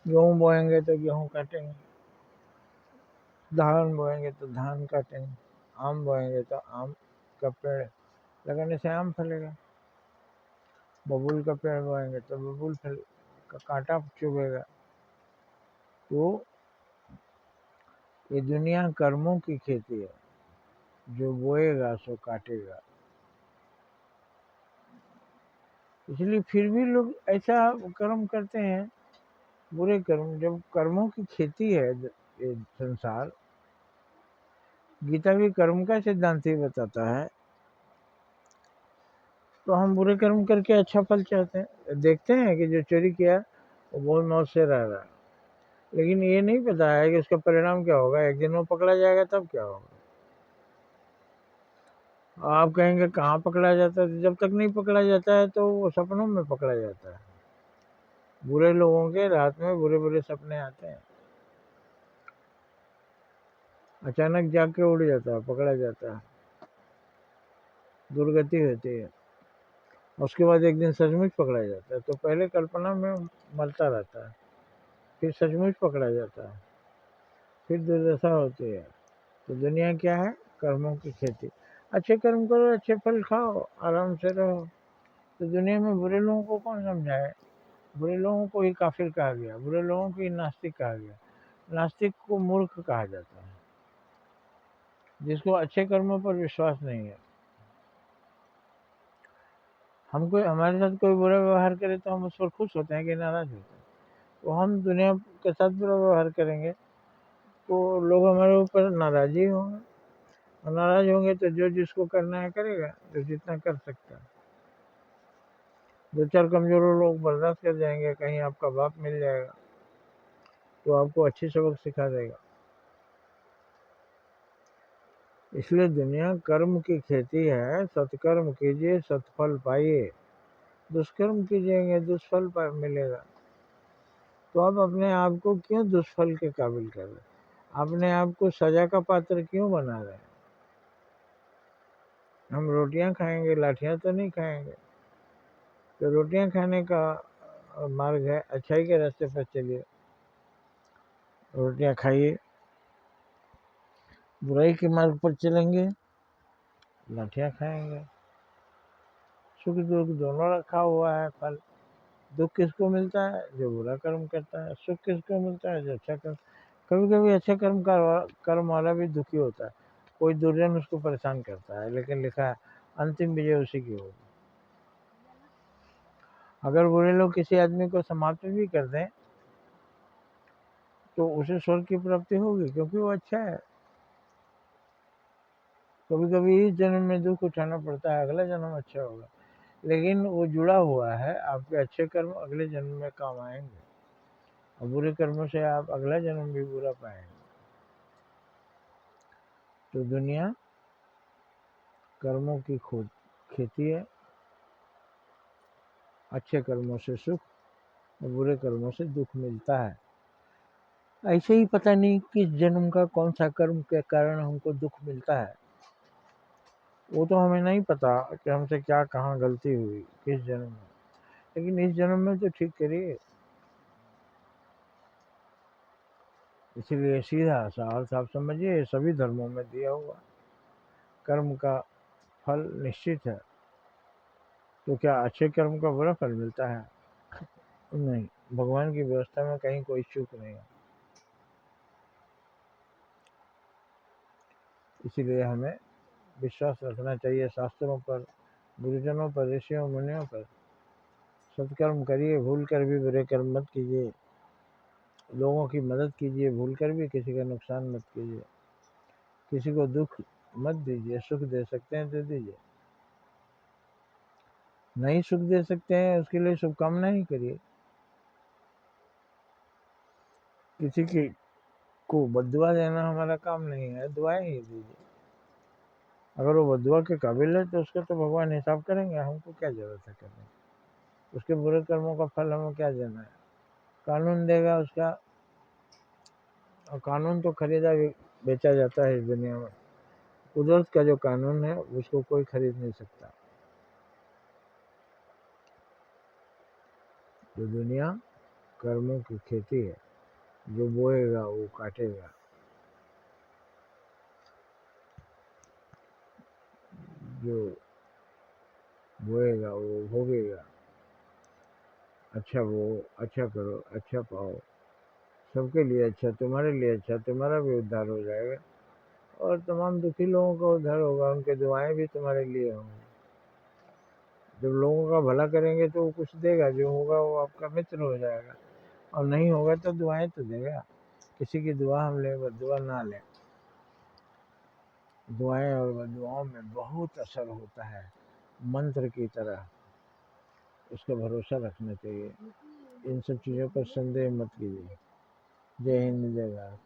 गेहूँ बोएंगे तो गेहूँ काटेंगे, धान बोएंगे तो धान काटेंगे, आम बोएंगे तो आम का पेड़ लगाने से आम फलेगा, बबूल का पेड़ बोएंगे तो बबूल फल का कांटा चुभेगा। तो ये दुनिया कर्मों की खेती है, जो बोएगा सो काटेगा। इसलिए फिर भी लोग ऐसा कर्म करते हैं, बुरे कर्म। जब कर्मों की खेती है ये संसार, गीता भी कर्म का सिद्धांत ही बताता है, तो हम बुरे कर्म करके अच्छा फल चाहते हैं। देखते हैं कि जो चोरी किया वो बहुत मौत से रह रहा है, लेकिन ये नहीं पता है कि उसका परिणाम क्या होगा। एक दिन वो पकड़ा जाएगा तब क्या होगा। आप कहेंगे कहाँ पकड़ा जाता है, तो जब तक नहीं पकड़ा जाता है तो वो सपनों में पकड़ा जाता है। बुरे लोगों के रात में बुरे बुरे सपने आते हैं, अचानक जाग के उड़ जाता है, पकड़ा जाता है, दुर्गति होती है। उसके बाद एक दिन सचमुच पकड़ा जाता है, तो पहले कल्पना में मरता रहता है, फिर सचमुच पकड़ा जाता है, फिर दुर्दशा होती है। तो दुनिया क्या है? कर्मों की खेती। अच्छे कर्म करो, अच्छे फल खाओ, आराम से रहो। तो दुनिया में बुरे लोगों को कौन समझाए? बुरे लोगों को ही काफिर कहा गया, बुरे लोगों को ही नास्तिक कहा गया। नास्तिक को मूर्ख कहा जाता है, जिसको अच्छे कर्मों पर विश्वास नहीं है। हमको हमारे साथ कोई बुरा व्यवहार करे तो हम उस पर खुश होते हैं कि नाराज होते हैं? तो हम दुनिया के साथ बुरा व्यवहार करेंगे तो लोग हमारे ऊपर नाराज ही होंगे, और नाराज होंगे तो जो जिसको करना है करेगा, जो जितना कर सकता है। दो चार कमजोर लोग बर्दाश्त कर जाएंगे, कहीं आपका बाप मिल जाएगा तो आपको अच्छी सबक सिखा देगा। इसलिए दुनिया कर्म की खेती है। सत्कर्म कीजिए, सत्फल पाइए। दुष्कर्म कीजिएंगे, दुष्फल मिलेगा। तो आप अपने आप को क्यों दुष्फल के काबिल कर रहे हैं? अपने आप को सजा का पात्र क्यों बना रहे हैं? हम रोटियां खाएंगे, लाठियां तो नहीं खाएंगे। तो रोटियां खाने का मार्ग है, अच्छाई के रास्ते पर चलिए, रोटियां खाइए। बुराई के मार्ग पर चलेंगे, लाठियां खाएंगे। सुख दुख दोनों रखा हुआ है फल। दुख किसको मिलता है? जो बुरा कर्म करता है। सुख किसको मिलता है? जो अच्छा कर्म। कभी कभी अच्छे कर्म वाला भी दुखी होता है। कोई दुर्जन उसको परेशान करता है, लेकिन लिखा है अंतिम विजय उसी की होगी। अगर बुरे लोग किसी आदमी को समाप्त भी कर दें तो उसे स्वर्ग की प्राप्ति होगी, क्योंकि वो अच्छा है। कभी कभी इस जन्म में दुख उठाना पड़ता है, अगला जन्म अच्छा होगा, लेकिन वो जुड़ा हुआ है। आपके अच्छे कर्म अगले जन्म में काम आएंगे, और बुरे कर्मों से आप अगला जन्म भी बुरा पाएंगे। तो दुनिया कर्मों की खेती है। अच्छे कर्मों से सुख और बुरे कर्मों से दुख मिलता है। ऐसे ही पता नहीं किस जन्म का कौन सा कर्म के कारण हमको दुख मिलता है, वो तो हमें नहीं पता कि हमसे क्या कहाँ गलती हुई किस जन्म में। लेकिन इस जन्म में तो ठीक करिए। इसीलिए सीधा सा अर्थ आप समझिए, सभी धर्मों में दिया हुआ कर्म का फल निश्चित है। तो क्या अच्छे कर्म का बुरा फल मिलता है? नहीं, भगवान की व्यवस्था में कहीं कोई चूक नहीं है। इसीलिए हमें विश्वास रखना चाहिए शास्त्रों पर, गुरुजनों पर, ऋषियों मुनियों पर। सत्कर्म करिए, भूल कर भी बुरे कर्म मत कीजिए। लोगों की मदद कीजिए, भूल कर भी किसी का नुकसान मत कीजिए। किसी को दुख मत दीजिए, सुख दे सकते हैं तो दीजिए। नहीं सुख दे सकते हैं उसके लिए शुभकामना ही करिए। किसी की को बद्दुआ देना हमारा काम नहीं है, दुआएं ही दीजिए। अगर वो बद्दुआ के काबिल है तो उसका तो भगवान हिसाब करेंगे, हमको क्या जरूरत है करने की। उसके बुरे कर्मों का फल हमें क्या देना है? कानून देगा उसका, और कानून तो खरीदा बेचा जाता है इस दुनिया में। कुदरत का जो कानून है उसको कोई खरीद नहीं सकता। तो दुनिया कर्मों की खेती है, जो बोएगा वो काटेगा, जो बोएगा वो भोगेगा। अच्छा बो, अच्छा करो, अच्छा पाओ, सबके लिए अच्छा, तुम्हारे लिए अच्छा, तुम्हारा भी उद्धार हो जाएगा और तमाम दुखी लोगों का उद्धार होगा, उनके दुआएं भी तुम्हारे लिए होंगी। जब लोगों का भला करेंगे तो वो कुछ देगा, जो होगा वो आपका मित्र हो जाएगा, और नहीं होगा तो दुआएं तो देगा। किसी की दुआ हम लें, बददुआ ना लें। दुआएं और बददुआओं में बहुत असर होता है, मंत्र की तरह, उसका भरोसा रखना चाहिए। इन सब चीज़ों पर संदेह मत कीजिए। जय हिंद, जय भारत।